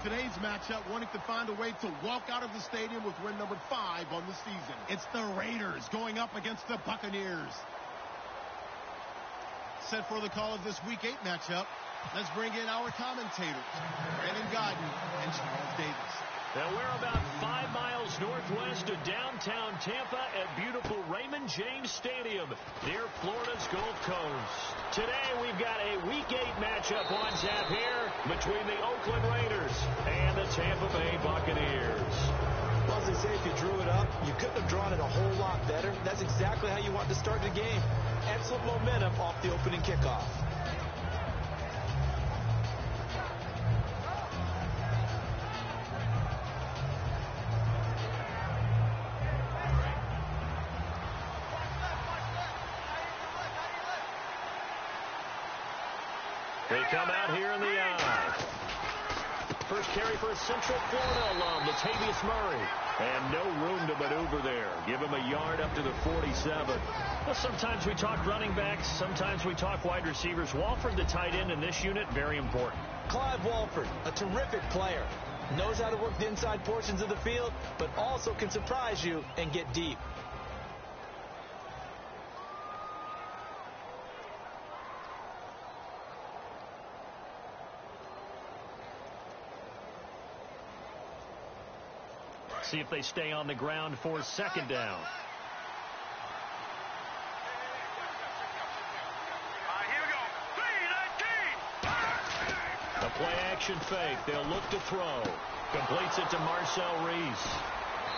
Today's matchup wanting to find a way to walk out of the stadium with win number 5 on the season. It's the Raiders going up against the Buccaneers. Set for the call of this Week 8 matchup. Let's bring in our commentators, Brandon Godden and Charles Davis. Now we're about 5 miles northwest of downtown Tampa at beautiful Raymond James Stadium near Florida's Gulf Coast. Today we've got a Week 8 matchup on tap here between the Oakland Raiders and the Tampa Bay Buccaneers. Well, as they say, if you drew it up, you couldn't have drawn it a whole lot better. That's exactly how you want to start the game. Excellent momentum off the opening kickoff. They come out here in the eye. First carry for a Central Florida alum, Latavius Murray. And no room to maneuver there. Give him a yard up to the 47. Well, sometimes we talk running backs. Sometimes we talk wide receivers. Walford, the tight end in this unit, very important. Clive Walford, a terrific player. Knows how to work the inside portions of the field, but also can surprise you and get deep. See if they stay on the ground for second down. A play action fake. They'll look to throw. Completes it to Marcel Reese.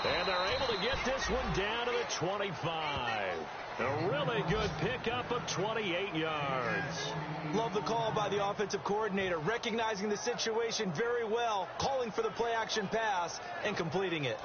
And they're able to get this one down to the 25. A really good pickup of 28 yards. Love the call by the offensive coordinator, recognizing the situation very well, calling for the play action pass and completing it.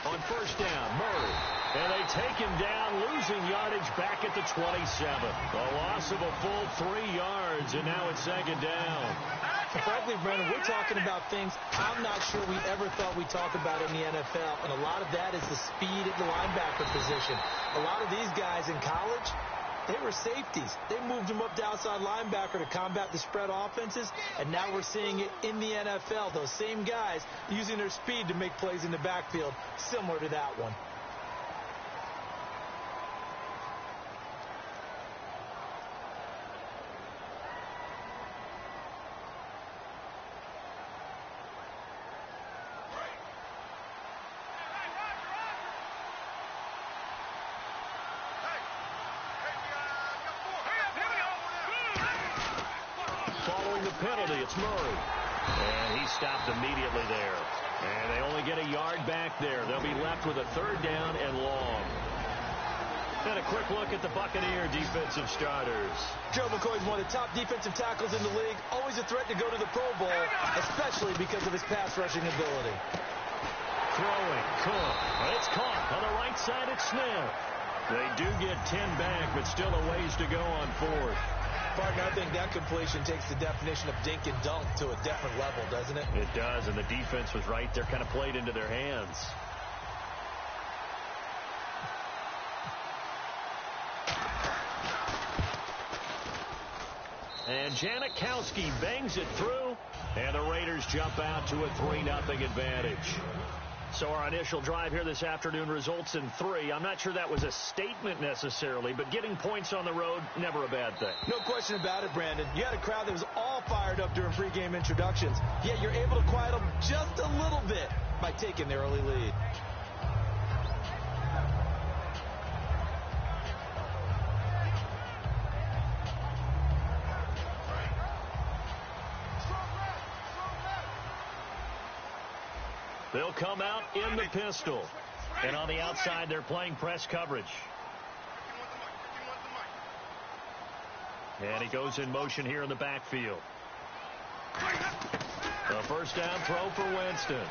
On first down, Murray. And they take him down, losing yardage back at the 27. A loss of a full 3 yards, and now it's second down. Frankly, Brandon, we're talking about things I'm not sure we ever thought we'd talk about in the NFL, and a lot of that is the speed at the linebacker position. A lot of these guys in college, they were safeties. They moved them up to outside linebacker to combat the spread offenses, and now we're seeing it in the NFL. Those same guys using their speed to make plays in the backfield, similar to that one. Following the penalty, it's Murray. And he stopped immediately there. And they only get a yard back there. They'll be left with a third down and long. And a quick look at the Buccaneer defensive starters. Joe McCoy's one of the top defensive tackles in the league. Always a threat to go to the Pro Bowl, especially because of his pass rushing ability. Throwing, Cook. And it's caught on the right side at Smith. They do get 10 back, but still a ways to go on fourth. Partner, I think that completion takes the definition of dink and dunk to a different level, doesn't it? It does, and the defense was right there, kind of played into their hands. And Janikowski bangs it through, and the Raiders jump out to a 3-0 advantage. So our initial drive here this afternoon results in 3. I'm not sure that was a statement necessarily, but getting points on the road, never a bad thing. No question about it, Brandon. You had a crowd that was all fired up during pregame introductions, yet you're able to quiet them just a little bit by taking the early lead. They'll come out in the pistol. And on the outside, they're playing press coverage. And he goes in motion here in the backfield. A first down throw for Winston.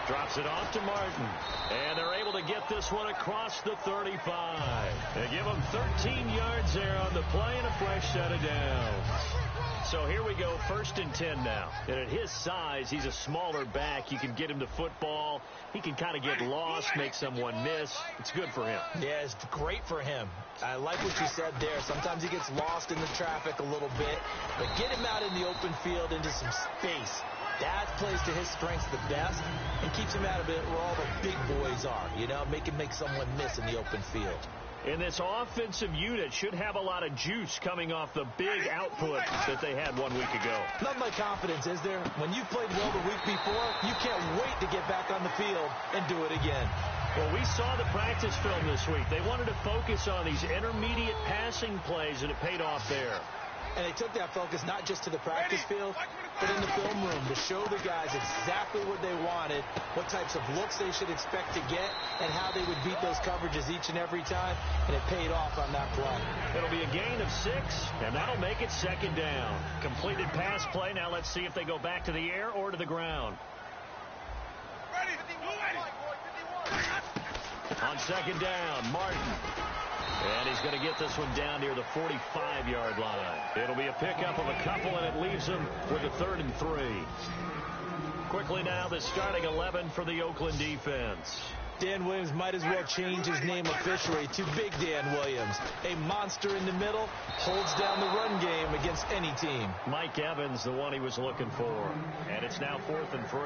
Drops it off to Martin. And they're able to get this one across the 35. They give him 13 yards there on the play and a fresh set of downs. So here we go, 1st and 10 now. And at his size, he's a smaller back. You can get him the football. He can kind of get lost, make someone miss. It's good for him. Yeah, it's great for him. I like what you said there. Sometimes he gets lost in the traffic a little bit. But get him out in the open field into some space. That plays to his strengths the best and keeps him out of it where all the big boys are. You know, make him make someone miss in the open field. And this offensive unit should have a lot of juice coming off the big output that they had 1 week ago. Nothing like confidence, is there? When you've played well the week before, you can't wait to get back on the field and do it again. Well, we saw the practice film this week. They wanted to focus on these intermediate passing plays, and it paid off there. And they took that focus not just to the practice field, but in the film room to show the guys exactly what they wanted, what types of looks they should expect to get, and how they would beat those coverages each and every time, and it paid off on that play. It'll be a gain of 6, and that'll make it 2nd down. Completed pass play. Now let's see if they go back to the air or to the ground. On 2nd down, Martin. And he's going to get this one down near the 45-yard line. It'll be a pickup of a couple, and it leaves them with a 3rd and 3. Quickly now, the starting 11 for the Oakland defense. Dan Williams might as well change his name officially to Big Dan Williams. A monster in the middle, holds down the run game against any team. Mike Evans, the one he was looking for. And it's now 4th and 3.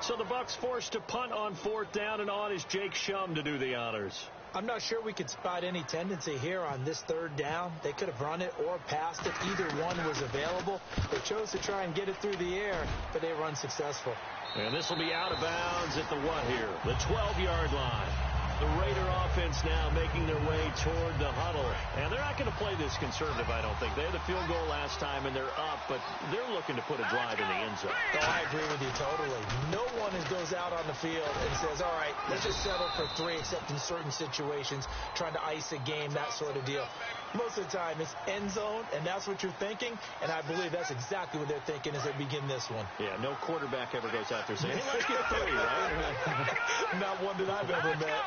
So the Bucs forced to punt on 4th down, and on is Jake Shum to do the honors. I'm not sure we could spot any tendency here on this 3rd down. They could have run it or passed it. Either one was available. They chose to try and get it through the air, but they were unsuccessful. And this will be out of bounds at the what here? The 12-yard line. The Raider offense now making their way toward the huddle. And they're not going to play this conservative, I don't think. They had the field goal last time, and they're up, but they're looking to put a drive in the end zone. Oh, I agree with you totally. No one goes out on the field and says, all right, let's just settle for 3, except in certain situations, trying to ice a game, that sort of deal. Most of the time, it's end zone, and that's what you're thinking, and I believe that's exactly what they're thinking as they begin this one. Yeah, no quarterback ever goes out there saying, hey, let's get 3, right? Not one that I've ever met.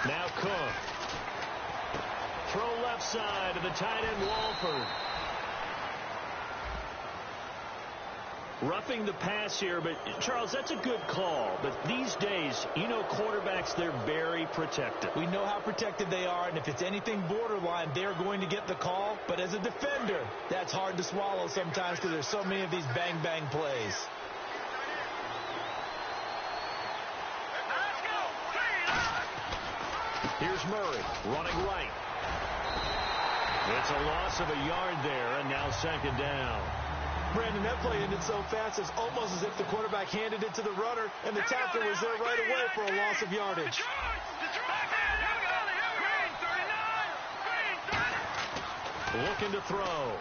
Now Cook. Throw left side to the tight end, Walford. Roughing the pass here, but Charles, that's a good call. But these days, you know, quarterbacks, they're very protected. We know how protected they are, and if it's anything borderline, they're going to get the call. But as a defender, that's hard to swallow sometimes because there's so many of these bang-bang plays. Here's Murray running right. It's a loss of a yard there, and now 2nd down. Brandon, that play ended so fast, it's almost as if the quarterback handed it to the runner, and the tackler was there right away for a loss of yardage. Looking to throw.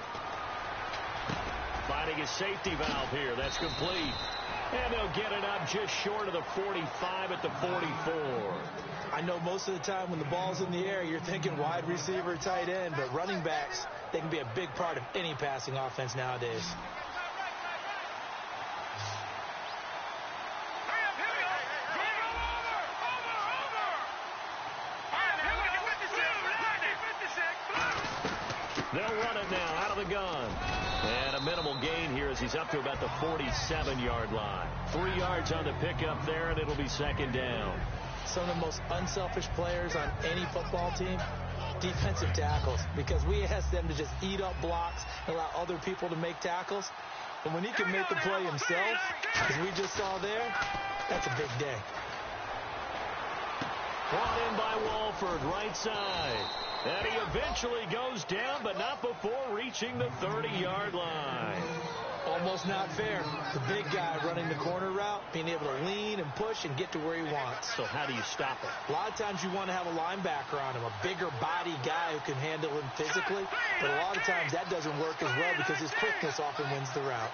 Finding a safety valve here. That's complete. And they'll get it up just short of the 45 at the 44. I know most of the time when the ball's in the air, you're thinking wide receiver, tight end, but running backs, they can be a big part of any passing offense nowadays. They'll run it now out of the gun. And a minimal gain here as he's up to about the 47-yard line. 3 yards on the pickup there, and it'll be 2nd down. Some of the most unselfish players on any football team, defensive tackles, because we ask them to just eat up blocks and allow other people to make tackles. And when he can make the play himself, as we just saw there, that's a big day. Brought in by Walford, right side. And he eventually goes down, but not before reaching the 30-yard line. Almost not fair. The big guy running the corner route, being able to lean and push and get to where he wants. So how do you stop it? A lot of times you want to have a linebacker on him, a bigger body guy who can handle him physically. But a lot of times that doesn't work as well because his quickness often wins the route.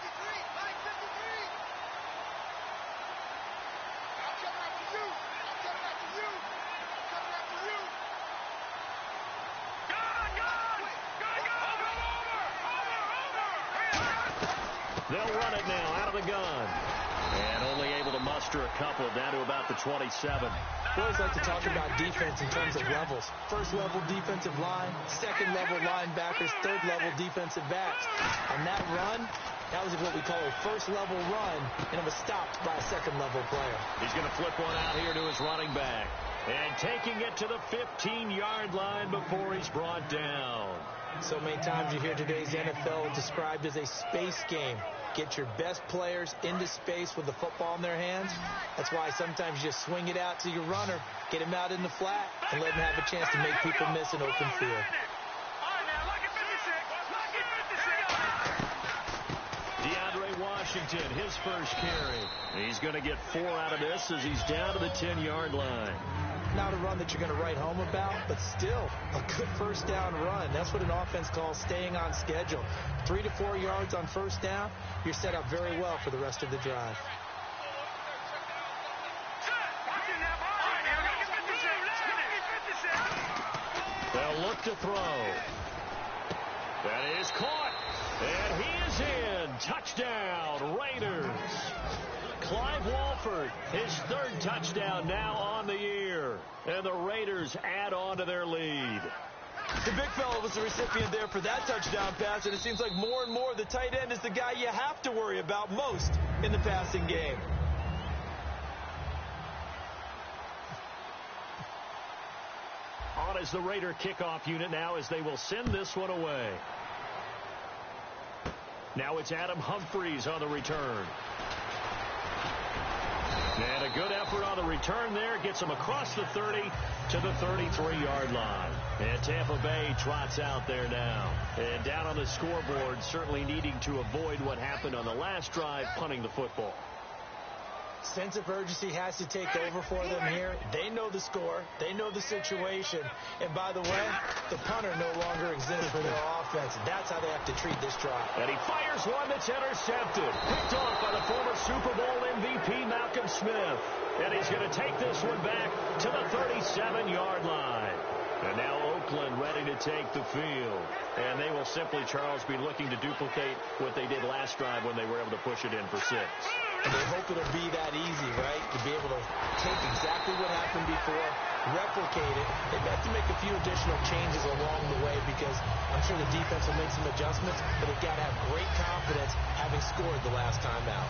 They'll run it now out of the gun. And only able to muster a couple, down to about the 27. We always like to talk about defense in terms of levels. First level defensive line, second level linebackers, third level defensive backs. On that run, that was what we call a first level run, and it was stopped by a second level player. He's going to flip one out here to his running back. And taking it to the 15-yard line before he's brought down. So many times you hear today's NFL described as a space game. Get your best players into space with the football in their hands. That's why sometimes you just swing it out to your runner, get him out in the flat, and let him have a chance to make people miss an open field. DeAndre Washington, his first carry. He's going to get 4 out of this as he's down to the 10-yard line. Not a run that you're going to write home about, but still a good first down run. That's what an offense calls staying on schedule. 3 to 4 yards on first down, you're set up very well for the rest of the drive. They'll look to throw. That is caught. And he is in. Touchdown, Raiders. Clive Walford, his 3rd touchdown now on the year. And the Raiders add on to their lead. The big fella was the recipient there for that touchdown pass, and it seems like more and more the tight end is the guy you have to worry about most in the passing game. On is the Raider kickoff unit now as they will send this one away. Now it's Adam Humphries on the return. And a good effort on the return there. Gets him across the 30 to the 33-yard line. And Tampa Bay trots out there now. And down on the scoreboard, certainly needing to avoid what happened on the last drive, punting the football. Sense of urgency has to take over for them here. They know the score. They know the situation. And by the way, the punter no longer exists for their offense. That's how they have to treat this drive. And he fires one that's intercepted. Picked off by the former Super Bowl MVP Malcolm Smith. And he's going to take this one back to the 37-yard line. And now Oakland ready to take the field. And they will simply, Charles, be looking to duplicate what they did last drive when they were able to push it in for 6. And they hope it'll be that easy, right? To be able to take exactly what happened before, replicate it. They've got to make a few additional changes along the way because I'm sure the defense will make some adjustments, but they've got to have great confidence having scored the last time out.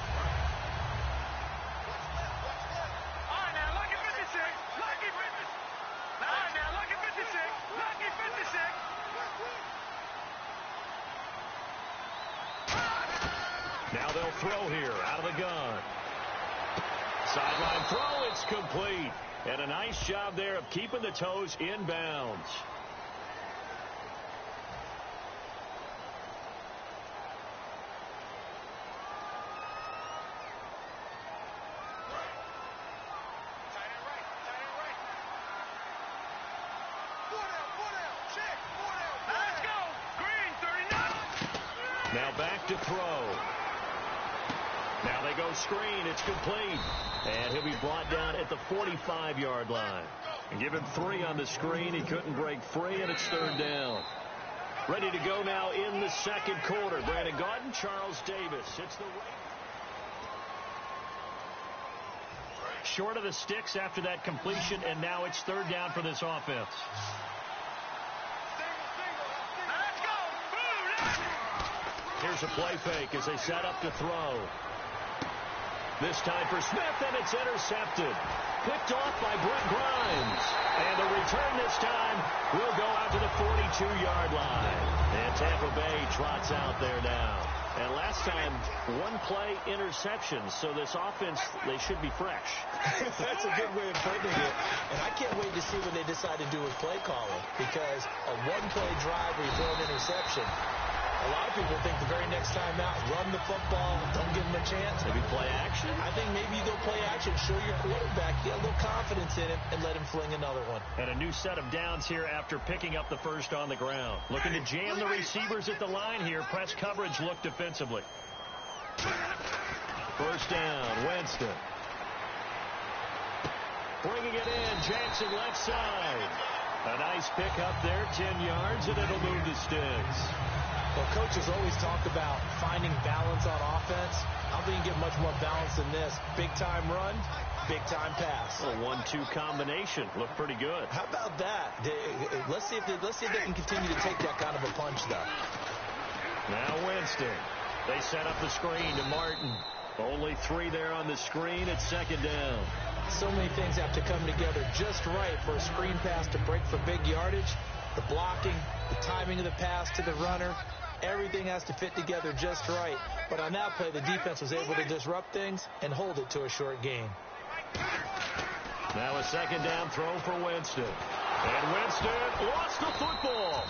Now they'll throw here out of the gun. Sideline throw, it's complete. And a nice job there of keeping the toes in bounds. Now back to throw. Now they go screen. It's complete. And he'll be brought down at the 45-yard line. And give him 3 on the screen. He couldn't break free, and it's 3rd down. Ready to go now in the second quarter. Brandon Gaudin, Charles Davis. It's the short of the sticks after that completion, and now it's 3rd down for this offense. Here's a play fake as they set up to throw. This time for Smith, and it's intercepted. Picked off by Brent Grimes. And the return this time will go out to the 42-yard line. And Tampa Bay trots out there now. And last time, 1 play interception. So this offense, they should be fresh. That's a good way of putting it. And I can't wait to see what they decide to do with play calling. Because a 1-play drive where you throw an interception, a lot of people think the very next time out, run the football, don't give them a chance. Maybe play action? I think maybe you go play action, show your quarterback, get a little confidence in him, and let him fling another one. And a new set of downs here after picking up the first on the ground. Looking to jam the receivers at the line here. Press coverage look defensively. First down, Winston. Bringing it in, Jackson left side. A nice pick up there, 10 yards, and it'll move to sticks. Well, coaches always talk about finding balance on offense. I don't think you get much more balance than this. Big-time run, big-time pass. A 1-2 combination. Looked pretty good. How about that? Let's see if they can continue to take that kind of a punch, though. Now Winston. They set up the screen to Martin. Only 3 there on the screen. It's second down. So many things have to come together just right for a screen pass to break for big yardage. The blocking, the timing of the pass to the runner, everything has to fit together just right. But on that play, the defense was able to disrupt things and hold it to a short gain. Now a second down throw for Winston. And Winston lost the football.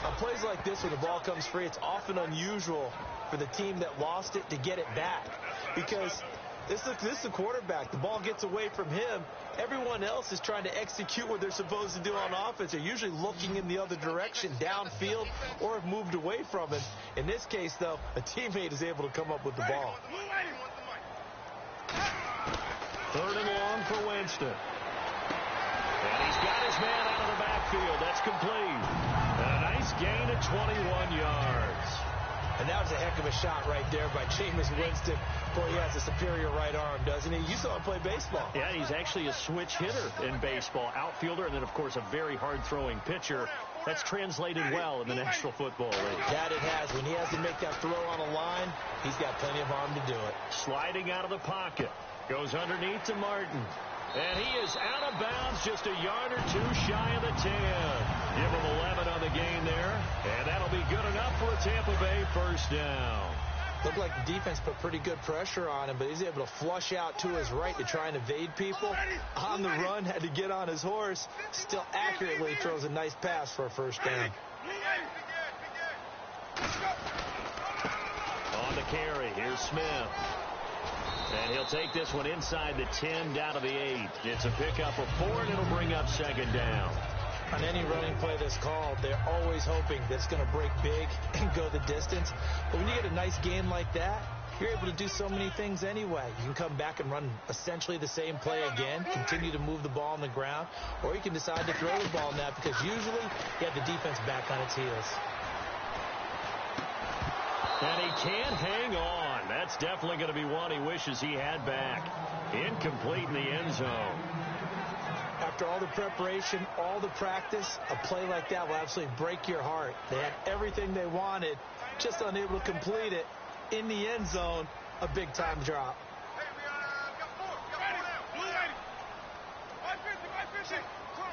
On plays like this, when the ball comes free, it's often unusual for the team that lost it to get it back. Because this is the quarterback. The ball gets away from him. Everyone else is trying to execute what they're supposed to do on offense. They're usually looking in the other direction, downfield, or have moved away from it. In this case, though, a teammate is able to come up with the ball. 3rd and long for Winston. And he's got his man out of the backfield. That's complete. And a nice gain of 21 yards. And that was a heck of a shot right there by Jameis Winston. Boy, he has a superior right arm, doesn't he? You saw him play baseball. Yeah, he's actually a switch hitter in baseball. Outfielder, and then, of course, a very hard-throwing pitcher. That's translated well in the National Football League. That it has. When he has to make that throw on a line, he's got plenty of arm to do it. Sliding out of the pocket. Goes underneath to Martin. And he is out of bounds, just a yard or 2 shy of the 10. Give him 11 on the gain there. And that'll be good enough for a Tampa Bay first down. Looked like the defense put pretty good pressure on him, but he's able to flush out to his right to try and evade people. On the run, had to get on his horse. Still accurately throws a nice pass for a first down. On the carry, here's Smith. And he'll take this one inside the 10, down to the 8. It's a pickup of 4, and it'll bring up second down. On any running play that's called, they're always hoping that it's going to break big and go the distance. But when you get a nice gain like that, you're able to do so many things anyway. You can come back and run essentially the same play again, continue to move the ball on the ground, or you can decide to throw the ball now because usually you have the defense back on its heels. And he can't hang on. That's definitely going to be one he wishes he had back. Incomplete in the end zone. After all the preparation, all the practice, a play like that will absolutely break your heart. They had everything they wanted, just unable to complete it. In the end zone, a big-time drop.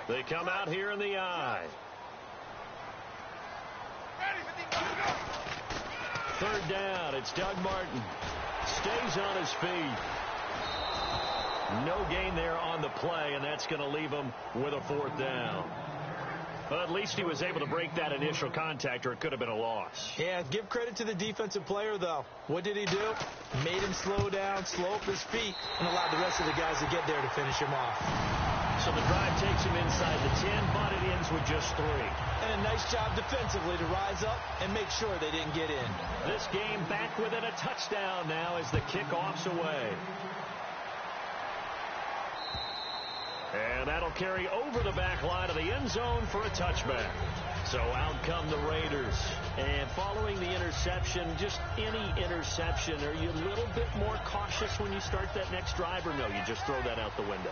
They come out here in the I. 3rd down. It's Doug Martin. Stays on his feet. No gain there on the play, and that's going to leave him with a 4th down. But at least he was able to break that initial contact, or it could have been a loss. Yeah, give credit to the defensive player, though. What did he do? Made him slow down, slow up his feet, and allowed the rest of the guys to get there to finish him off. So the drive takes him inside the 10, but it ends with just 3. And a nice job defensively to rise up and make sure they didn't get in. This game back within a touchdown now as the kickoff's away. And that'll carry over the back line of the end zone for a touchback. So out come the Raiders. And following the interception, just any interception, are you a little bit more cautious when you start that next drive, or no, you just throw that out the window?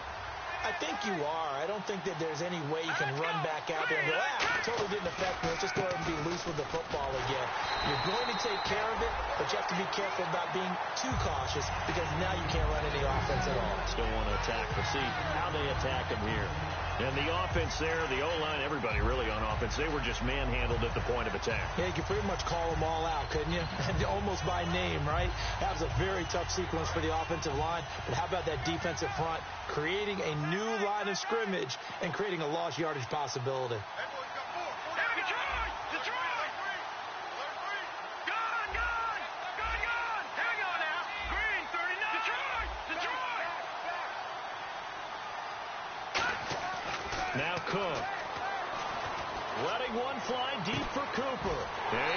I think you are. I don't think that there's any way you can run back out there and go, totally didn't affect me. Let's just go ahead and be loose with the football again. You're going to take care of it, but you have to be careful about being too cautious because now you can't run any offense at all. Still want to attack. We'll see how they attack him here. And the offense there, the O-line, everybody really on offense, they were just manhandled at the point of attack. Yeah, you could pretty much call them all out, couldn't you? Almost by name, right? That was a very tough sequence for the offensive line. But how about that defensive front creating a new line of scrimmage and creating a lost yardage possibility? Now Cook. Letting one fly deep for Cooper.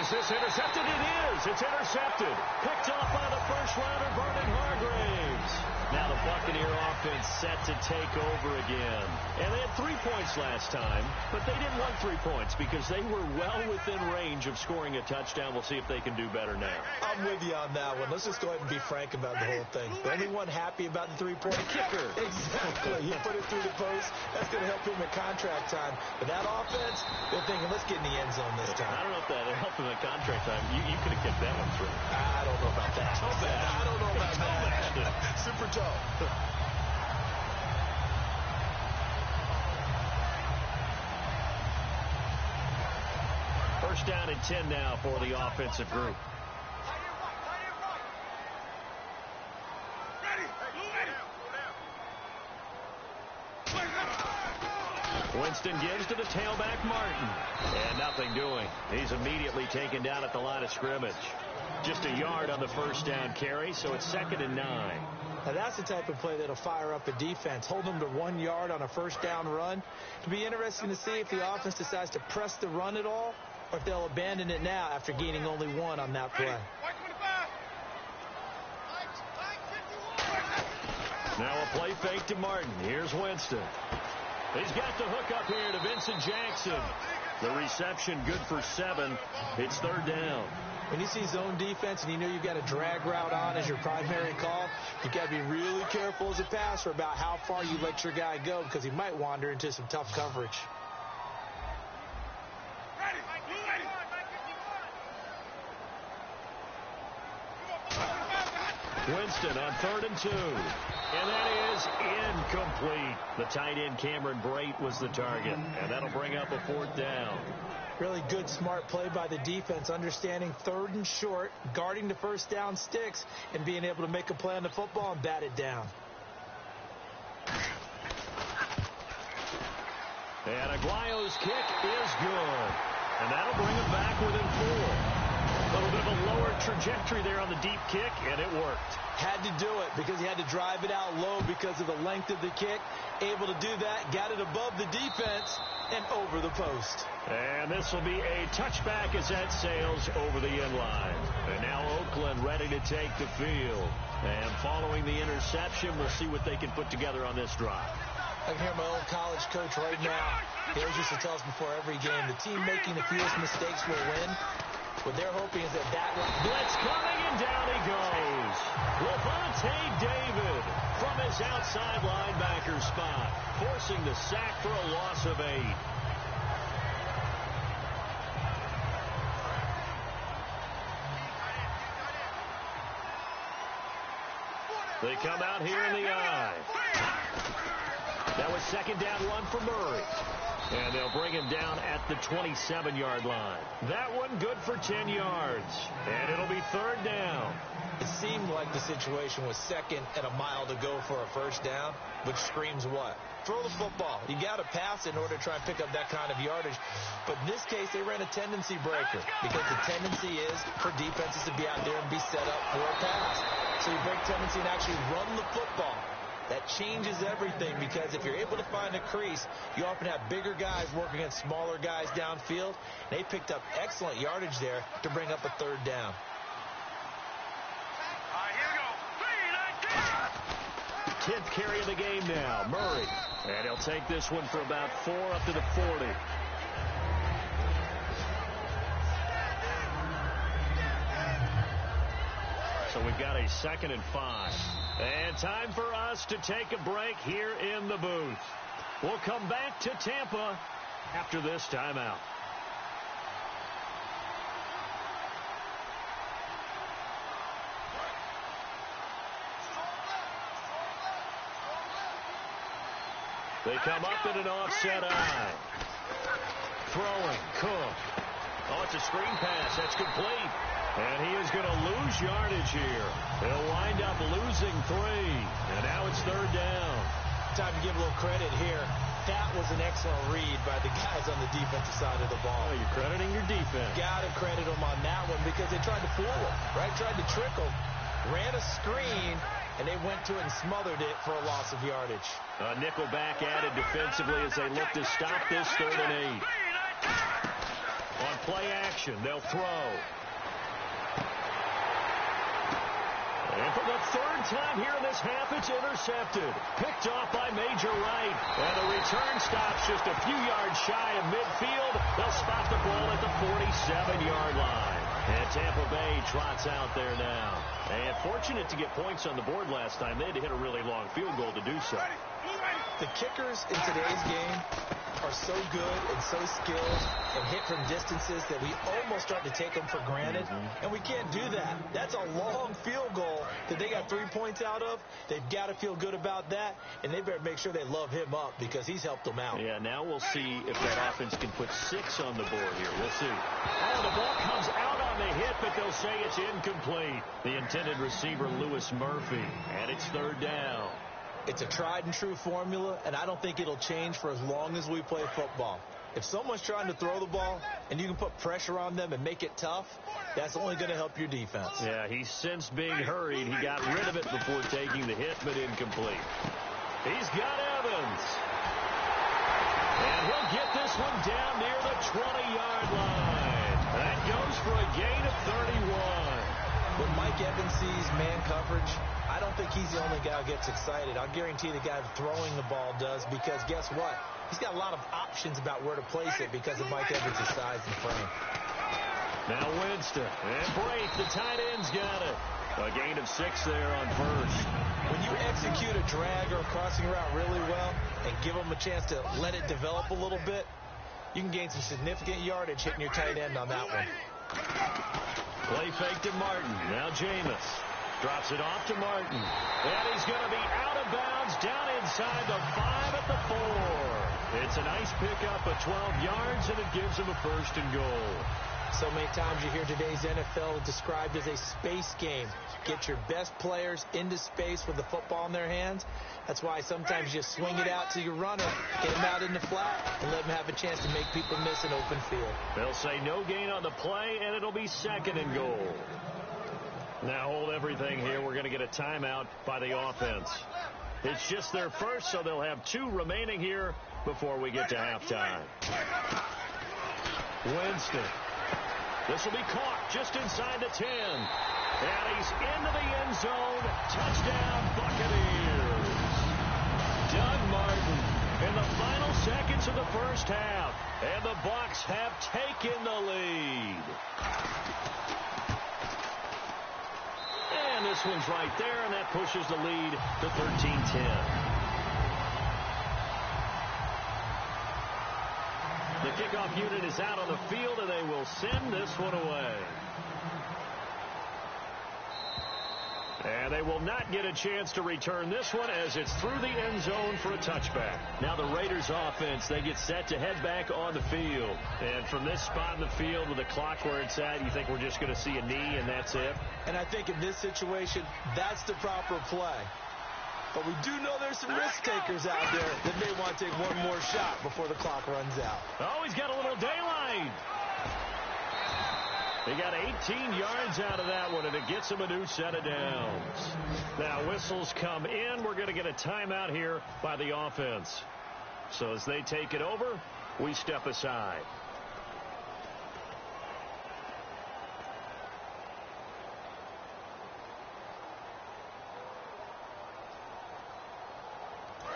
Is this intercepted? It is. It's intercepted. Picked off by the first rounder, Vernon Hargrave. drives. Now the Buccaneer offense set to take over again. And they had 3 points last time, but they didn't want 3 points because they were well within range of scoring a touchdown. We'll see if they can do better now. I'm with you on that one. Let's just go ahead and be frank about the whole thing. The only one happy about the three-point kicker. Exactly. He put it through the post. That's going to help him in contract time. But that offense, they're thinking, let's get in the end zone this time. I don't know if that helped him in contract time. You could have kicked that one through. I don't know about that. I don't know about that. Super tough. First down and 10 now for the offensive group. Winston gives to the tailback, Martin. And nothing doing. He's immediately taken down at the line of scrimmage. Just a yard on the first down carry, so it's 2nd and 9. Now that's the type of play that'll fire up a defense. Hold them to 1 yard on a first down run. It'll be interesting to see if the offense decides to press the run at all, or if they'll abandon it now after gaining only 1 on that play. Now a play fake to Martin. Here's Winston. He's got the hook up here to Vincent Jackson. The reception good for 7. It's 3rd down. When you see zone defense and you know you've got a drag route on as your primary call, you've got to be really careful as a passer about how far you let your guy go because he might wander into some tough coverage. Winston on 3rd and 2. And that is incomplete. The tight end Cameron Brate was the target. And that'll bring up a 4th down. Really good, smart play by the defense, understanding 3rd and short, guarding the first down sticks, and being able to make a play on the football and bat it down. And Aguayo's kick is good. And that'll bring him back within 4. A little bit of a lower trajectory there on the deep kick, and it worked. Had to do it because he had to drive it out low because of the length of the kick. Able to do that, got it above the defense and over the post. And this will be a touchback as that sails over the end line. And now Oakland ready to take the field. And following the interception, we'll see what they can put together on this drive. I can hear my old college coach right now. He always used to tell us before every game, the team making the fewest mistakes will win. What they're hoping is that blitz coming, and down he goes. Levante David from his outside linebacker spot, forcing the sack for a loss of 8. They come out here in the I. That was 2nd down run for Murray. And they'll bring him down at the 27-yard line. That one good for 10 yards. And it'll be 3rd down. It seemed like the situation was 2nd and a mile to go for a first down, which screams what? Throw the football. You got to pass in order to try and pick up that kind of yardage. But in this case, they ran a tendency breaker because the tendency is for defenses to be out there and be set up for a pass. So you break tendency and actually run the football. That changes everything because if you're able to find a crease, you often have bigger guys working against smaller guys downfield. They picked up excellent yardage there to bring up a 3rd down. Here we go. 10th carry of the game now, Murray. And he'll take this one for about 4 up to the 40. So we've got a 2nd and 5. And time for us to take a break here in the booth. We'll come back to Tampa after this timeout. They come up in an offset I. Throwing, Cook. Oh, it's a screen pass. That's complete. And he is going to lose yardage here. He'll wind up losing 3. And now it's 3rd down. Time to give a little credit here. That was an excellent read by the guys on the defensive side of the ball. Oh, you're crediting your defense. Got to credit them on that one because they tried to fool him, right? Tried to trick him. Ran a screen, and they went to it and smothered it for a loss of yardage. A nickel back added defensively as they look to stop this 3rd and 8. On play action, they'll throw. And And for the third time here in this half, it's intercepted. Picked off by Major Wright. And the return stops just a few yards shy of midfield. They'll spot the ball at the 47-yard line. And Tampa Bay trots out there now. And fortunate to get points on the board last time. They had to hit a really long field goal to do so. The kickers in today's game are so good and so skilled and hit from distances that we almost start to take them for granted. And we can't do that. That's a long field goal that they got 3 points out of. They've got to feel good about that, and they better make sure they love him up because he's helped them out. Yeah, now we'll see if that offense can put 6 on the board here. We'll see. Oh, the ball comes out on the hit, but they'll say it's incomplete. The intended receiver, Lewis Murphy, and it's third down. It's a tried-and-true formula, and I don't think it'll change for as long as we play football. If someone's trying to throw the ball and you can put pressure on them and make it tough, that's only going to help your defense. Yeah, he's sensed being hurried. He got rid of it before taking the hit, but incomplete. He's got Evans. And he'll get this one down near the 20-yard line. That goes for a gain of 31. When Mike Evans sees man coverage, I don't think he's the only guy who gets excited. I'll guarantee the guy throwing the ball does, because guess what? He's got a lot of options about where to place it because of Mike Evans' size and frame. Now Winston. And Brate, the tight end's got it. A gain of 6 there on first. When you execute a drag or a crossing route really well and give them a chance to let it develop a little bit, you can gain some significant yardage hitting your tight end on that one. Play fake to Martin. Now Jameis. Drops it off to Martin. And he's going to be out of bounds down inside the 5 at the 4. It's a nice pickup of 12 yards, and it gives him a first and goal. So many times you hear today's NFL described as a space game. Get your best players into space with the football in their hands. That's why sometimes you swing it out to your runner, get him out in the flat, and let him have a chance to make people miss an open field. They'll say no gain on the play, and it'll be second and goal. Now hold everything here. We're going to get a timeout by the offense. It's just their first, so they'll have 2 remaining here before we get to halftime. Winston. This will be caught just inside the 10. And he's into the end zone. Touchdown, Buccaneers. Doug Martin in the final seconds of the first half. And the Bucs have taken the lead. And this one's right there, and that pushes the lead to 13-10. The kickoff unit is out on the field, and they will send this one away. And they will not get a chance to return this one as it's through the end zone for a touchback. Now the Raiders offense, they get set to head back on the field. And from this spot in the field with the clock where it's at, you think we're just going to see a knee and that's it? And I think in this situation, that's the proper play. But we do know there's some risk takers out there that may want to take one more shot before the clock runs out. Oh, he's got a little daylight. He got 18 yards out of that one, and it gets him a new set of downs. Now whistles come in. We're going to get a timeout here by the offense. So as they take it over, we step aside.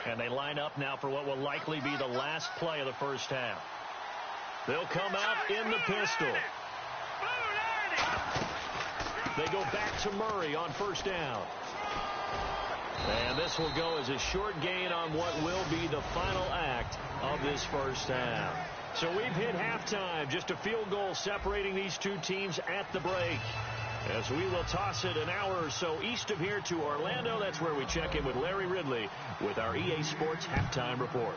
And they line up now for what will likely be the last play of the first half. They'll come out in the pistol. They go back to Murray on first down. And this will go as a short gain on what will be the final act of this first half. So we've hit halftime. Just a field goal separating these two teams at the break. As we will toss it an hour or so east of here to Orlando. That's where we check in with Larry Ridley with our EA Sports Halftime Report.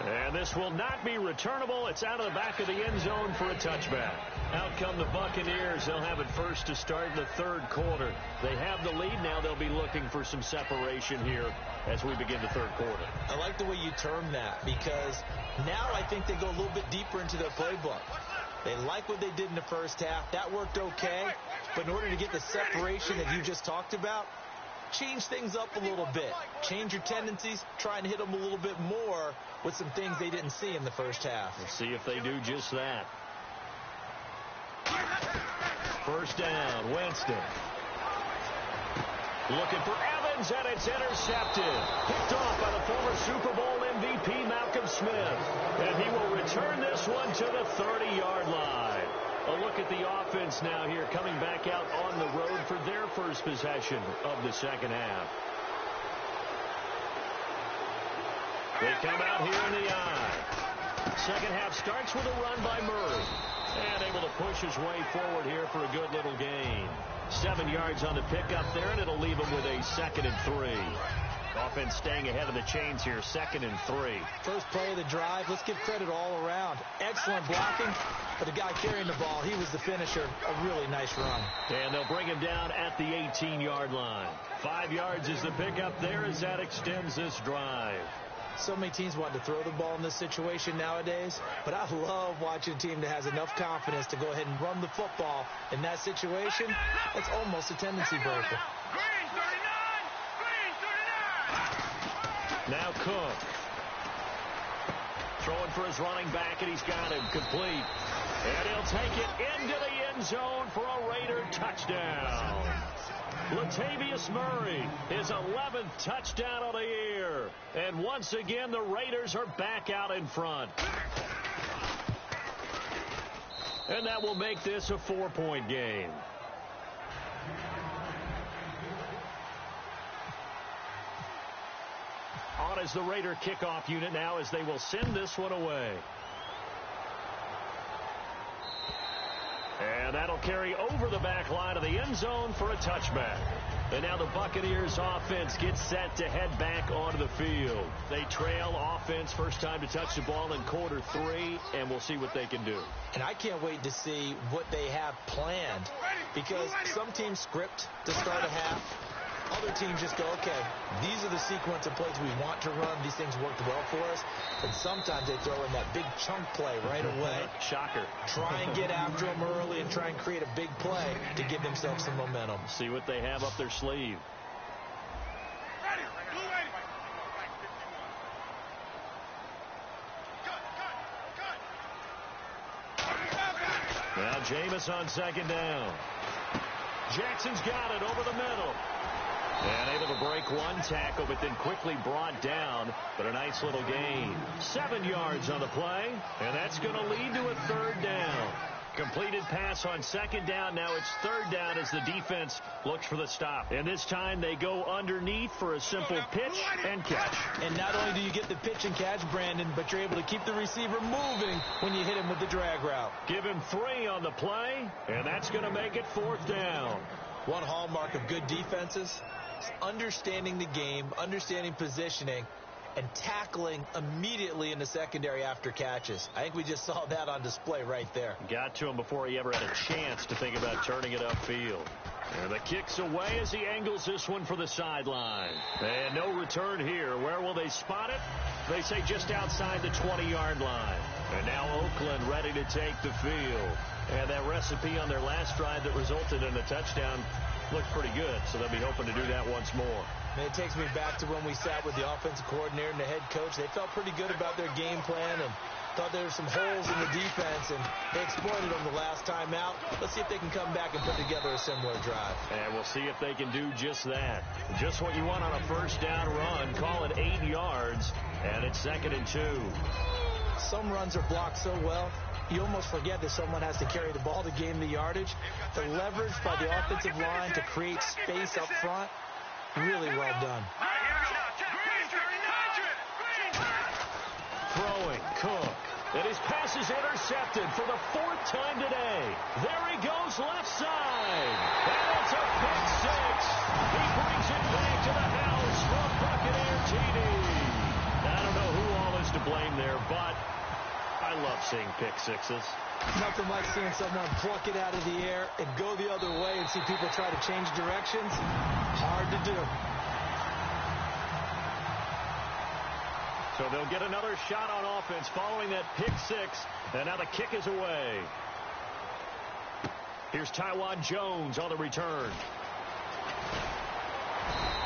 And this will not be returnable. It's out of the back of the end zone for a touchback. Out come the Buccaneers. They'll have it first to start the third quarter. They have the lead. Now they'll be looking for some separation here as we begin the third quarter. I like the way you term that, because now I think they go a little bit deeper into their playbook. They like what they did in the first half. That worked okay. But in order to get the separation that you just talked about, change things up a little bit. Change your tendencies. Try and hit them a little bit more with some things they didn't see in the first half. We'll see if they do just that. First down, Winston. Looking for Evans, and it's intercepted. Picked off by the former Super Bowl MVP, Malcolm Smith. And he will return this one to the 30-yard line. A look at the offense now here, coming back out on the road for their first possession of the second half. They come out here in the I. Second half starts with a run by Murray. And able to push his way forward here for a good little gain. 7 yards on the pickup there, and it'll leave him with a 2nd and 3. Offense staying ahead of the chains here, 2nd and 3. First play of the drive, let's give credit all around. Excellent blocking, but the guy carrying the ball, he was the finisher. A really nice run. And they'll bring him down at the 18-yard line. 5 yards is the pickup there as that extends this drive. So many teams want to throw the ball in this situation nowadays, but I love watching a team that has enough confidence to go ahead and run the football in that situation. That's almost a tendency breaker. Now Cook. Throwing for his running back, and he's got him complete. And he'll take it into the end zone for a Raider touchdown. Latavius Murray, his 11th touchdown of the year. And once again, the Raiders are back out in front. And that will make this a 4-point game. On is the Raider kickoff unit now as they will send this one away. And that'll carry over the back line of the end zone for a touchback. And now the Buccaneers offense gets set to head back onto the field. They trail offense, first time to touch the ball in quarter 3, and we'll see what they can do. And I can't wait to see what they have planned, because some teams script to start a half. Other teams just go, okay, these are the sequence of plays we want to run. These things worked well for us. And sometimes they throw in that big chunk play right away. Shocker. Try and get after them early and try and create a big play to give themselves some momentum. See what they have up their sleeve. Now Jameis on second down. Jackson's got it over the middle. And able to break one tackle, but then quickly brought down. But a nice little gain. 7 yards on the play. And that's going to lead to a 3rd down. Completed pass on 2nd down. Now it's 3rd down as the defense looks for the stop. And this time they go underneath for a simple pitch and catch. And not only do you get the pitch and catch, Brandon, but you're able to keep the receiver moving when you hit him with the drag route. Give him 3 on the play, and that's going to make it 4th down. One hallmark of good defenses is understanding the game, understanding positioning, and tackling immediately in the secondary after catches. I think we just saw that on display right there. Got to him before he ever had a chance to think about turning it upfield. And the kick's away as he angles this one for the sideline. And no return here. Where will they spot it? They say just outside the 20-yard line. And now Oakland ready to take the field. And that recipe on their last drive that resulted in a touchdown looked pretty good, so they'll be hoping to do that once more. And it takes me back to when we sat with the offensive coordinator and the head coach. They felt pretty good about their game plan and thought there were some holes in the defense, and they exploited them the last time out. Let's see if they can come back and put together a similar drive. And we'll see if they can do just that. Just what you want on a first down run. Call it 8 yards, and it's 2nd and 2. Some runs are blocked so well, you almost forget that someone has to carry the ball to gain the yardage. The leverage by the offensive line to create space up front, really well done. Throwing, Cook. And his pass is intercepted for the 4th time today. There he goes left side. And it's a pick 6. He brings it back to the house from Buccaneer TD. I don't know who all is to blame there, but I love seeing pick 6s. Nothing like seeing someone pluck it out of the air and go the other way and see people try to change directions. Hard to do. So they'll get another shot on offense following that pick 6. And now the kick is away. Here's Tywan Jones on the return.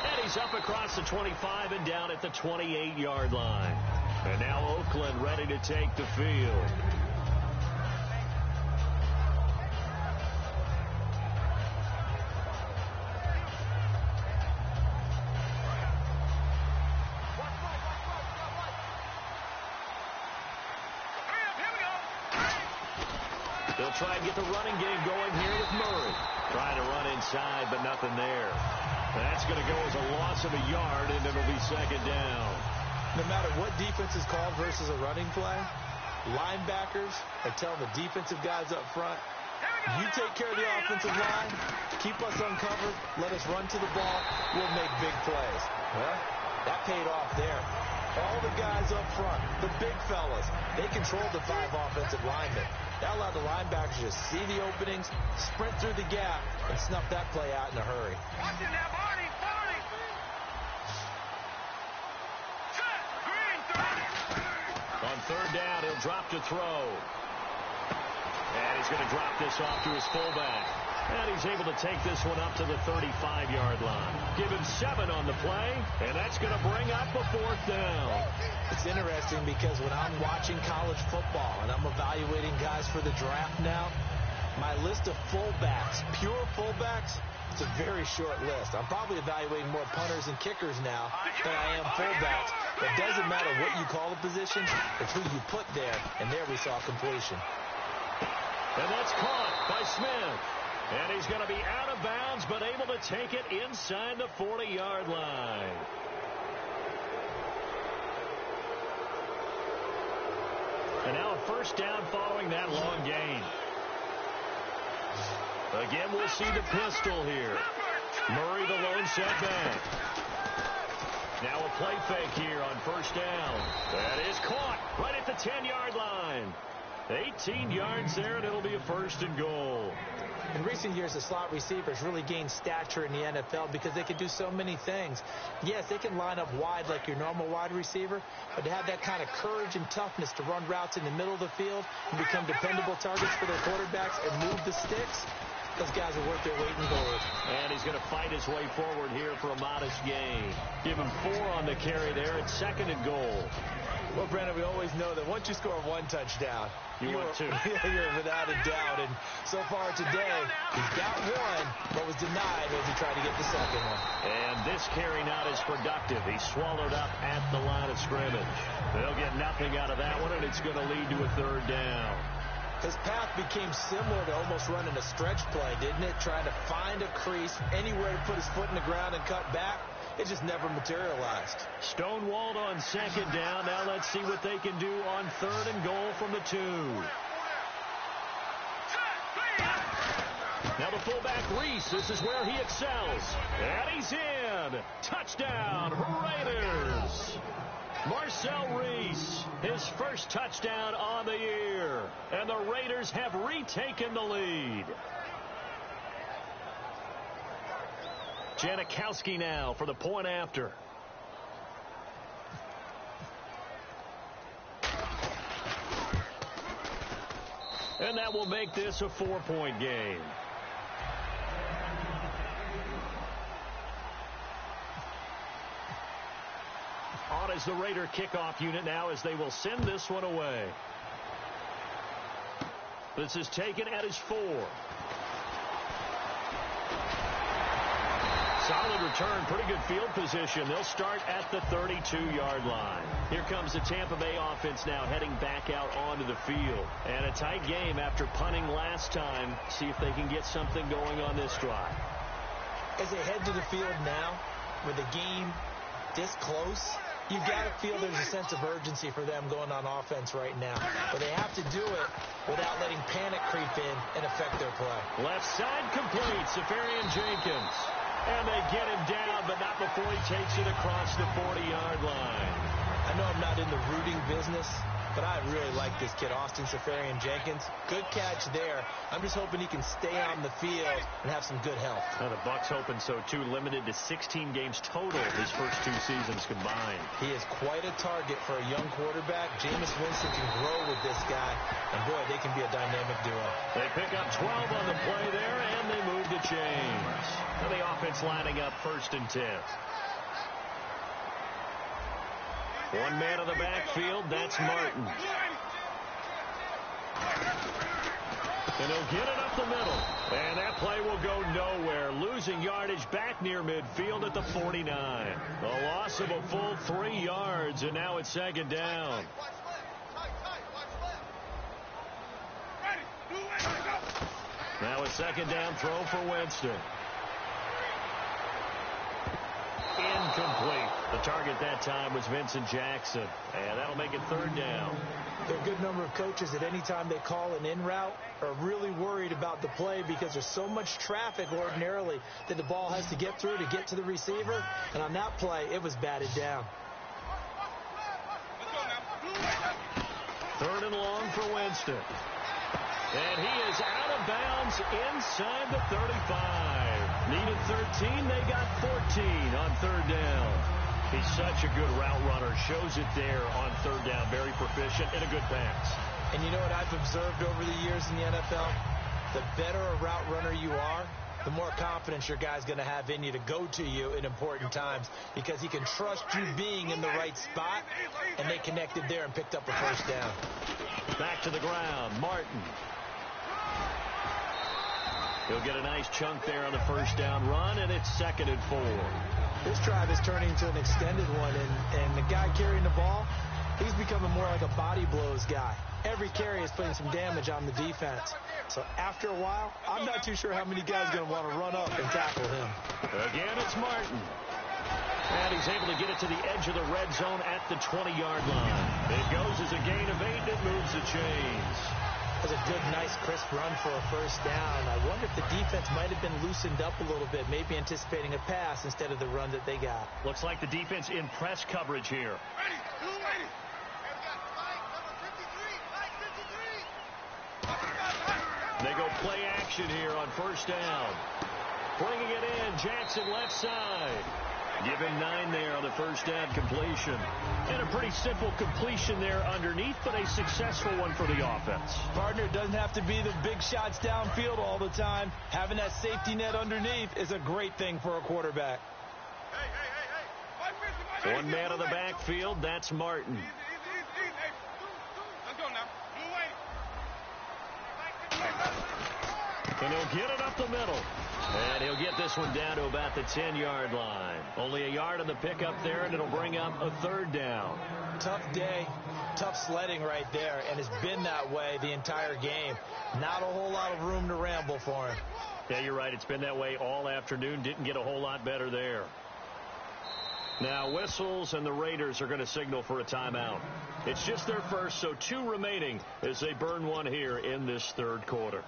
And he's up across the 25 and down at the 28-yard line. And now Oakland ready to take the field. They'll try and get the running game going here with Murray. Trying to run inside, but nothing there. That's going to go as a loss of a yard, and it'll be second down. No matter what defense is called versus a running play, linebackers are telling the defensive guys up front, you take care of the offensive line, keep us uncovered, let us run to the ball, we'll make big plays. Well, that paid off there. All the guys up front, the big fellas, they controlled the 5 offensive linemen. That allowed the linebackers to see the openings, sprint through the gap, and snuff that play out in a hurry. On third down, he'll drop to throw. And he's going to drop this off to his fullback. And he's able to take this one up to the 35-yard line. Give him 7 on the play, and that's going to bring up a 4th down. It's interesting because when I'm watching college football and I'm evaluating guys for the draft now, my list of fullbacks, pure fullbacks, it's a very short list. I'm probably evaluating more punters and kickers now than I am fullbacks. But it doesn't matter what you call the position, it's who you put there, and there we saw completion. And that's caught by Smith. And he's going to be out of bounds, but able to take it inside the 40-yard line. And now a first down following that long gain. Again, we'll see the pistol here. Murray, the lone setback. Now a play fake here on first down. That is caught right at the 10-yard line. 18 yards there, and it'll be a 1st and goal. In recent years, the slot receivers really gained stature in the NFL because they can do so many things. Yes, they can line up wide like your normal wide receiver, but to have that kind of courage and toughness to run routes in the middle of the field and become dependable targets for their quarterbacks and move the sticks, those guys are worth their weight in gold. And he's going to fight his way forward here for a modest gain. Give him 4 on the carry there at 2nd and goal. Well, Brandon, we always know that once you score 1 touchdown, you want 2. You're without a doubt. And so far today, he's got 1, but was denied as he tried to get the second one. And this carry not as productive. He's swallowed up at the line of scrimmage. They'll get nothing out of that one, and it's going to lead to a 3rd down. His path became similar to almost running a stretch play, didn't it? Trying to find a crease, anywhere to put his foot in the ground and cut back. It just never materialized. Stonewalled on 2nd down. Now let's see what they can do on 3rd and goal from the 2. Now the fullback, Reese. This is where he excels. And he's in. Touchdown, Raiders. Marcel Reese, his first touchdown on the year. And the Raiders have retaken the lead. Janikowski now for the point after. And that will make this a 4-point game. On is the Raider kickoff unit now as they will send this one away. This is taken at his 4. Solid return, pretty good field position. They'll start at the 32-yard line. Here comes the Tampa Bay offense now heading back out onto the field. And a tight game after punting last time. See if they can get something going on this drive. As they head to the field now, with the game this close, you've got to feel there's a sense of urgency for them going on offense right now. But they have to do it without letting panic creep in and affect their play. Left side complete, Safarian Jenkins. And they get him down, but not before he takes it across the 40-yard line. I know I'm not in the rooting business, but I really like this kid, Austin Safarian Jenkins. Good catch there. I'm just hoping he can stay on the field and have some good health. Now the Bucs hoping so, too. Limited to 16 games total his first 2 seasons combined. He is quite a target for a young quarterback. Jameis Winston can grow with this guy, and boy, they can be a dynamic duo. They pick up 12 on the play there, and they move the chains. And the offense lining up 1st and 10. One man in the backfield, that's Martin. And he'll get it up the middle. And that play will go nowhere. Losing yardage back near midfield at the 49. A loss of a full 3 yards, and now it's 2nd down. Now a second down throw for Winston. Incomplete. The target that time was Vincent Jackson. And that'll make it third down. There are a good number of coaches at any time they call an in route are really worried about the play because there's so much traffic ordinarily that the ball has to get through to get to the receiver. And on that play, it was batted down. Third and long for Winston. And he is out of bounds inside the 35. Needed 13. They got 14 on third down. He's such a good route runner. Shows it there on third down. Very proficient and a good pass. And you know what I've observed over the years in the NFL? The better a route runner you are, the more confidence your guy's going to have in you to go to you in important times because he can trust you being in the right spot, and they connected there and picked up a first down. Back to the ground. Martin. He'll get a nice chunk there on the first down run, and it's 2nd and 4. This drive is turning into an extended one, and the guy carrying the ball, he's becoming more like a body blows guy. Every carry is putting some damage on the defense. So after a while, I'm not too sure how many guys are going to want to run up and tackle him. Again, it's Martin. And he's able to get it to the edge of the red zone at the 20-yard line. It goes as a gain of 8, and it moves the chains. That was a good, nice, crisp run for a first down. I wonder if the defense might have been loosened up a little bit, maybe anticipating a pass instead of the run that they got. Looks like the defense in press coverage here. They go play action here on first down. Bringing it in, Jackson left side. Give him 9 there on the first down completion. And a pretty simple completion there underneath, but a successful one for the offense. Partner, it doesn't have to be the big shots downfield all the time. Having that safety net underneath is a great thing for a quarterback. One man in the backfield, that's Martin. And he'll get it up the middle. And he'll get this one down to about the 10-yard line. Only a yard on the pickup there, and it'll bring up a third down. Tough day, tough sledding right there, and it's been that way the entire game. Not a whole lot of room to ramble for him. Yeah, you're right. It's been that way all afternoon. Didn't get a whole lot better there. Now whistles, and the Raiders are going to signal for a timeout. It's just their first, so 2 remaining as they burn one here in this third quarter.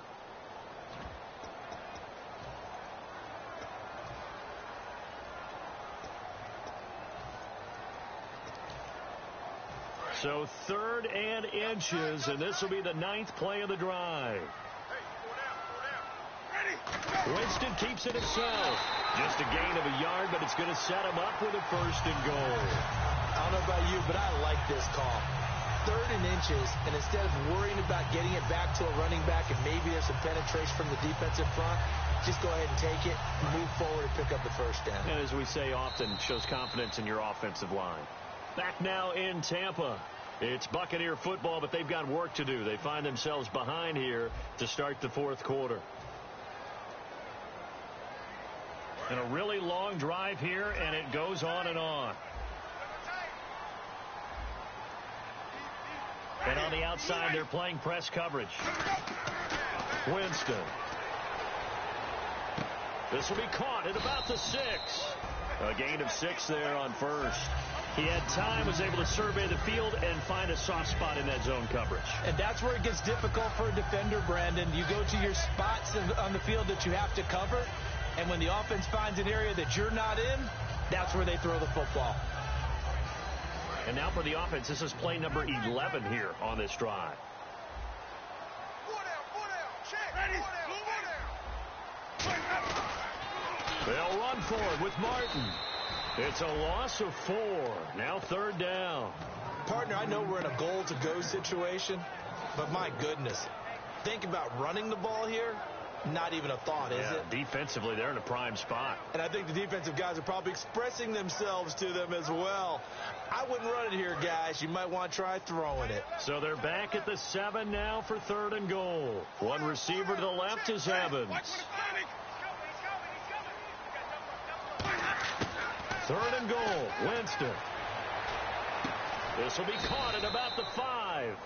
So 3rd and inches, and this will be the 9th play of the drive. Winston keeps it himself. Just a gain of a yard, but it's going to set him up with a 1st and goal. I don't know about you, but I like this call. 3rd and inches, and instead of worrying about getting it back to a running back and maybe there's some penetration from the defensive front, just go ahead and take it, move forward, and pick up the first down. And as we say often, shows confidence in your offensive line. Back now in Tampa. It's Buccaneer football, but they've got work to do. They find themselves behind here to start the 4th quarter. And a really long drive here, and it goes on and on. And on the outside, they're playing press coverage. Winston. This will be caught at about the 6. A gain of 6 there on first. He had time, was able to survey the field and find a soft spot in that zone coverage. And that's where it gets difficult for a defender, Brandon. You go to your spots on the field that you have to cover, and when the offense finds an area that you're not in, that's where they throw the football. And now for the offense, this is play number 11 here on this drive. They'll run for it with Martin. It's a loss of 4. Now 3rd down. Partner, I know we're in a goal-to-go situation, but my goodness, think about running the ball here. Not even a thought, is it? Defensively, they're in a prime spot. And I think the defensive guys are probably expressing themselves to them as well. I wouldn't run it here, guys. You might want to try throwing it. So they're back at the 7 now for 3rd and goal. One receiver to the left is Evans. 3rd and goal, Winston. This will be caught at about the 5.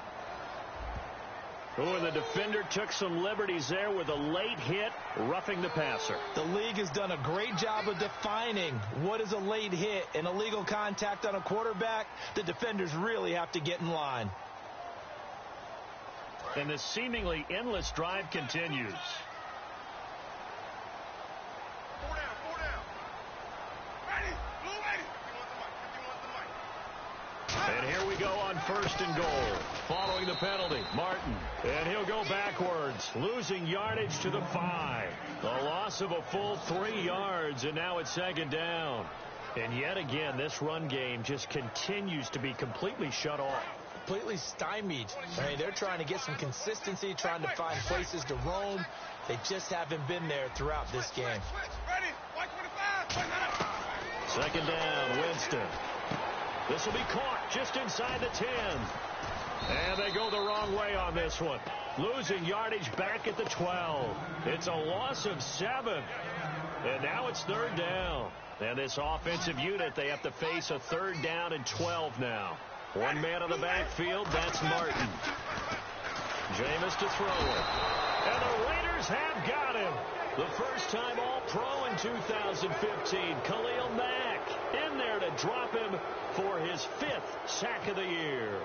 Oh, and the defender took some liberties there with a late hit, roughing the passer. The league has done a great job of defining what is a late hit and illegal contact on a quarterback. The defenders really have to get in line. And this seemingly endless drive continues. And here we go on 1st and goal. Following the penalty, Martin. And he'll go backwards, losing yardage to the 5. A loss of a full 3 yards, and now it's 2nd down. And yet again, this run game just continues to be completely shut off. Completely stymied. I mean, they're trying to get some consistency, trying to find places to roam. They just haven't been there throughout this game. 2nd down, Winston. This will be caught just inside the 10. And they go the wrong way on this one. Losing yardage back at the 12. It's a loss of 7. And now it's 3rd down. And this offensive unit, they have to face a 3rd down and 12 now. One man on the backfield, that's Martin. Jameis to throw it. And the Raiders have got him. The first time All-Pro in 2015, Khalil Mack in there to drop him for his 5th sack of the year.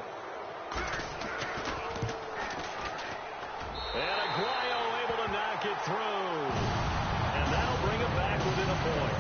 And Aguayo able to knock it through. And that'll bring him back within a point.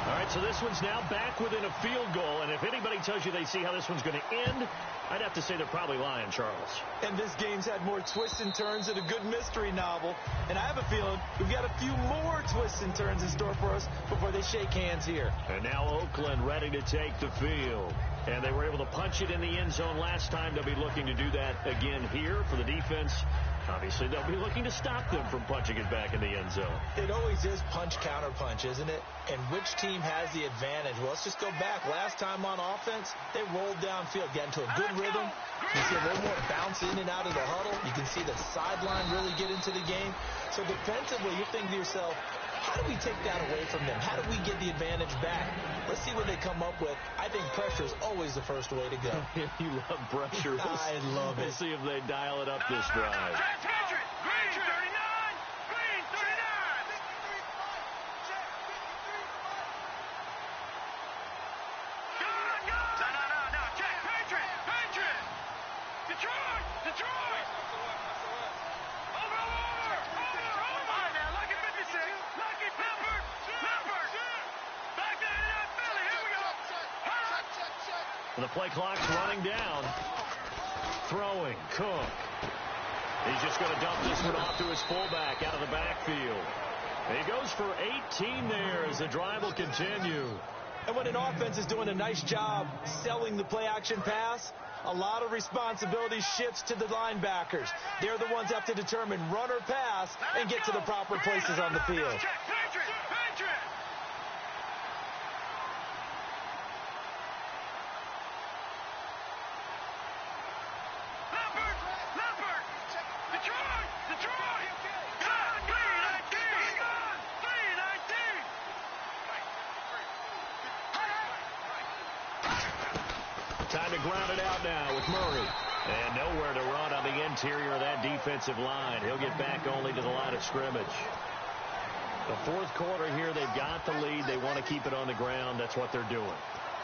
All right, so this one's now back within a field goal. And if anybody tells you they see how this one's going to end, I'd have to say they're probably lying, Charles. And this game's had more twists and turns than a good mystery novel. And I have a feeling we've got a few more twists and turns in store for us before they shake hands here. And now Oakland ready to take the field. And they were able to punch it in the end zone last time. They'll be looking to do that again here for the defense. Obviously, they'll be looking to stop them from punching it back in the end zone. It always is punch-counter-punch, isn't it? And which team has the advantage? Well, let's just go back. Last time on offense, they rolled downfield, got into a good rhythm. You see a little more bounce in and out of the huddle. You can see the sideline really get into the game. So defensively, you're thinking to yourself, how do we take that away from them? How do we get the advantage back? Let's see what they come up with. I think pressure is always the first way to go. You love pressure. I love it. We'll see if they dial it up this drive. The play clock's running down. Throwing, Cook. He's just going to dump this one off to his fullback out of the backfield. He goes for 18 there as the drive will continue. And when an offense is doing a nice job selling the play-action pass, a lot of responsibility shifts to the linebackers. They're the ones that have to determine run or pass and get to the proper places on the field. Time to ground it out now with Murray. And nowhere to run on the interior of that defensive line. He'll get back only to the line of scrimmage. The 4th quarter here, they've got the lead. They want to keep it on the ground. That's what they're doing.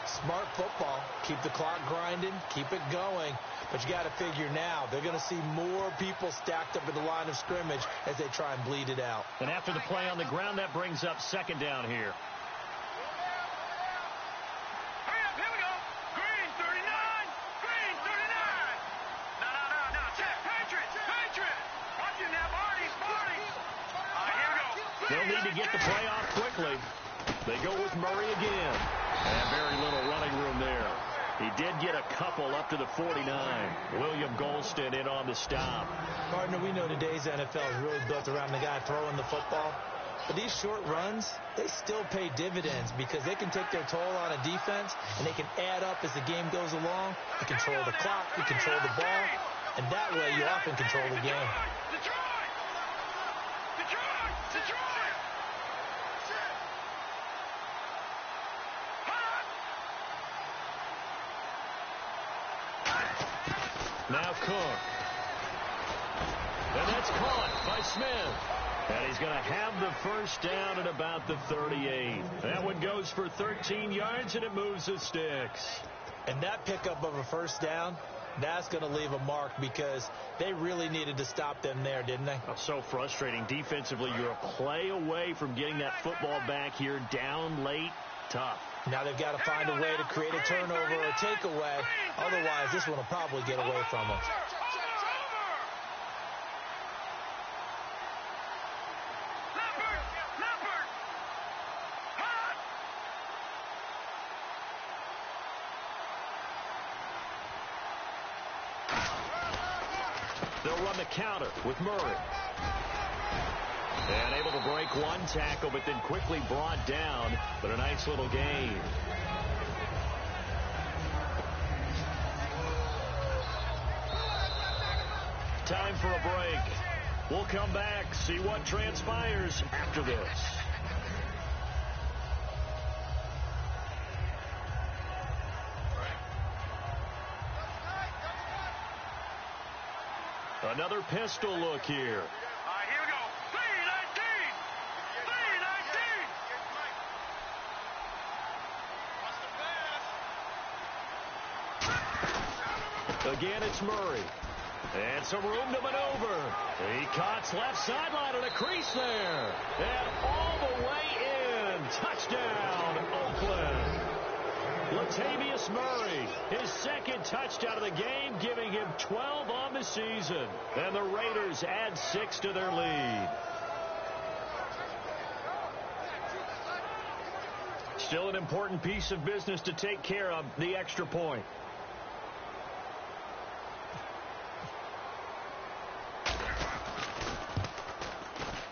Smart football. Keep the clock grinding. Keep it going. But you got to figure now, they're going to see more people stacked up at the line of scrimmage as they try and bleed it out. And after the play on the ground, that brings up 2nd down here. They'll need to get the play off quickly. They go with Murray again. And very little running room there. He did get a couple up to the 49. William Golston in on the stop. Partner, we know today's NFL is really built around the guy throwing the football. But these short runs, they still pay dividends because they can take their toll on a defense, and they can add up as the game goes along. You control the clock, you control the ball, and that way you often control the game. Now Cook. And that's caught by Smith. And he's going to have the first down at about the 38. That one goes for 13 yards, and it moves the sticks. And that pickup of a first down, that's going to leave a mark because they really needed to stop them there, didn't they? Oh, so frustrating. Defensively, you're a play away from getting that football back here down late. Tough. Now they've got to find a way to create a turnover or a takeaway. Otherwise, this one will probably get away from them. They'll run the counter with Murray. And able to break one tackle, but then quickly brought down. But a nice little gain. Time for a break. We'll come back, see what transpires after this. Another pistol look here. Here we go. 3-19. 3-19. Again, it's Murray. And some room to maneuver. He cuts left sideline and a crease there. And all the way in. Touchdown, Oakland. Latavius Murray, his second touchdown of the game, giving him 12 on the season. And the Raiders add 6 to their lead. Still an important piece of business to take care of, the extra point.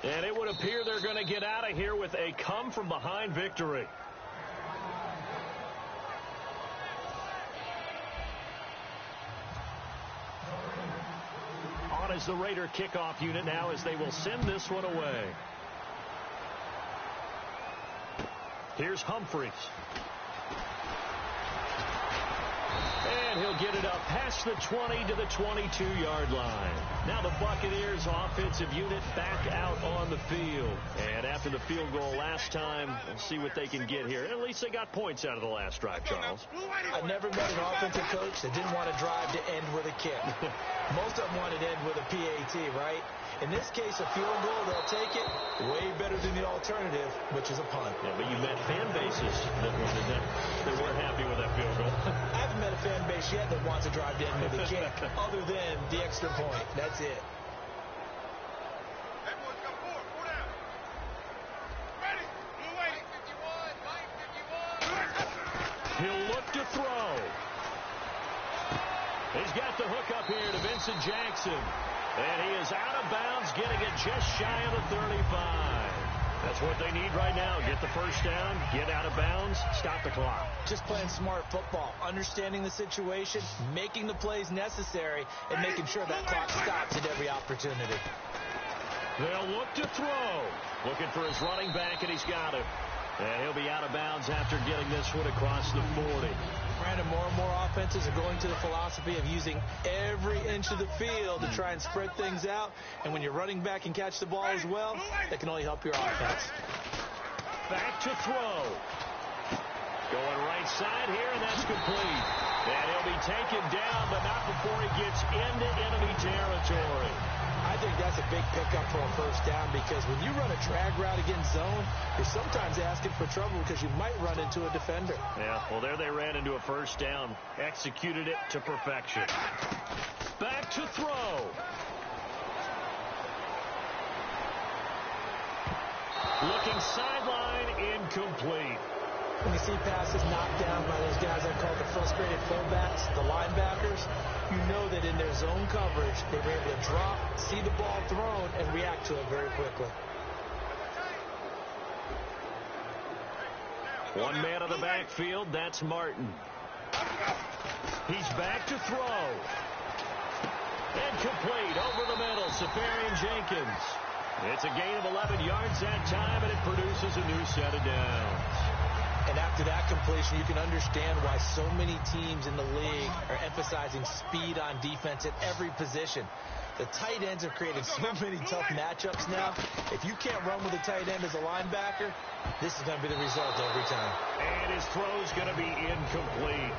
And it would appear they're going to get out of here with a come-from-behind victory. On is the Raider kickoff unit now as they will send this one away. Here's Humphreys. And he'll get it up past the 20 to the 22-yard line. Now the Buccaneers offensive unit back out on the field. And after the field goal last time, we'll see what they can get here. At least they got points out of the last drive, Charles. I never met an offensive coach that didn't want to drive to end with a kick. Most of them wanted to end with a PAT, right? In this case, a field goal, they'll take it. Way better than the alternative, which is a punt. Yeah, but you met fan bases that weren't happy with that field goal. I haven't met a fan base yet that wants to drive to end with a kick, other than the extra point. That's it. He'll look to throw. He's got the hook up here to Vincent Jackson. And he is out of bounds, getting it just shy of the 35. That's what they need right now. Get the first down, get out of bounds, stop the clock. Just playing smart football, understanding the situation, making the plays necessary, and making sure that clock stops at every opportunity. They'll look to throw. Looking for his running back, and he's got it. And he'll be out of bounds after getting this one across the 40. Brandon, more and more offenses are going to the philosophy of using every inch of the field to try and spread things out. And when your running back can catch the ball as well, that can only help your offense. Back to throw. Going right side here, and that's complete. And he'll be taken down, but not before he gets into enemy territory. I think that's a big pickup for a first down because when you run a drag route against zone, you're sometimes asking for trouble because you might run into a defender. Yeah, well, there they ran into a first down. Executed it to perfection. Back to throw. Looking sideline, incomplete. When you see passes knocked down by those guys I call the frustrated fullbacks, the linebackers, you know that in their zone coverage, they were able to drop, see the ball thrown, and react to it very quickly. One man on the backfield, that's Martin. He's back to throw. And complete over the middle, Safarian Jenkins. It's a gain of 11 yards that time, and it produces a new set of downs. And after that completion, you can understand why so many teams in the league are emphasizing speed on defense at every position. The tight ends have created so many tough matchups now. If you can't run with a tight end as a linebacker, this is going to be the result every time. And his throw's going to be incomplete.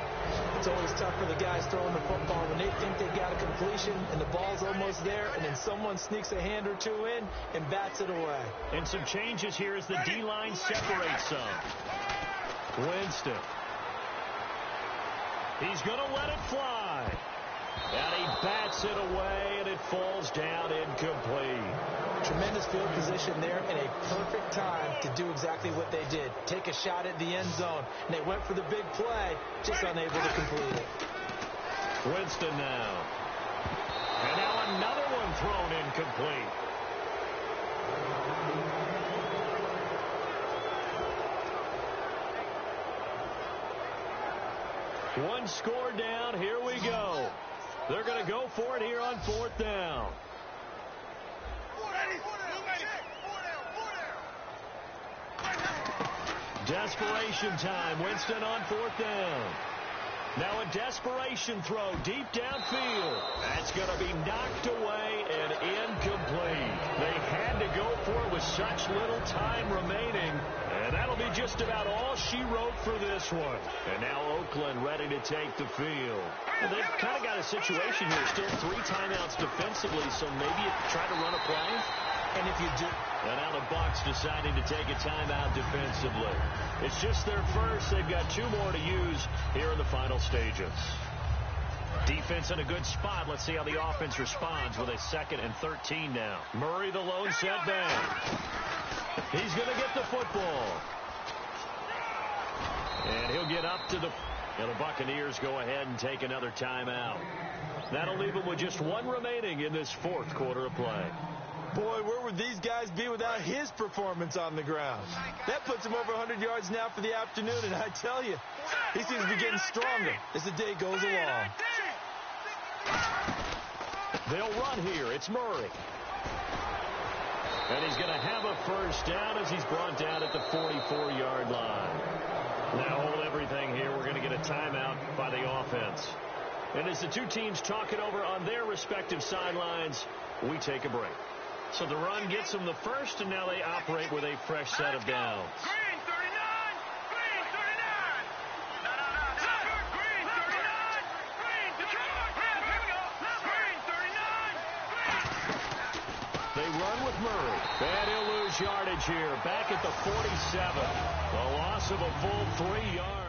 It's always tough for the guys throwing the football when they think they've got a completion and the ball's almost there, and then someone sneaks a hand or two in and bats it away. And some changes here as the D-line separates some. Winston. He's going to let it fly. And he bats it away, and it falls down incomplete. Tremendous field position there, and a perfect time to do exactly what they did. Take a shot at the end zone, and they went for the big play, just unable to complete it. Winston now. And now another one thrown incomplete. One score down. Here we go. They're going to go for it here on 4th down. Desperation time. Winston on 4th down. Now a desperation throw deep downfield. That's going to be knocked away and incomplete. They had to go for it with such little time remaining. And that'll be just about all she wrote for this one. And now Oakland ready to take the field. And they've kind of got a situation here. Still 3 timeouts defensively, so maybe you try to run a play. And if you do... And now the Bucs deciding to take a timeout defensively. It's just their first. They've got 2 more to use here in the final stages. Defense in a good spot. Let's see how the offense responds with a 2nd and 13 now. Murray, the lone setback. He's going to get the football. And he'll get up to the... And the Buccaneers go ahead and take another timeout. That'll leave them with just 1 remaining in this 4th quarter of play. Boy, where would these guys be without his performance on the ground? That puts him over 100 yards now for the afternoon, and I tell you, he seems to be getting stronger as the day goes along. They'll run here. It's Murray. And he's going to have a first down as he's brought down at the 44-yard line. Now hold everything here. We're going to get a timeout by the offense. And as the 2 teams talk it over on their respective sidelines, we take a break. So the run gets them the first, and now they operate with a fresh set of downs. Green 39! Green 39! Green 39! Green 39! They run with Murray. And he'll lose yardage here. Back at the 47. A loss of a full 3 yards.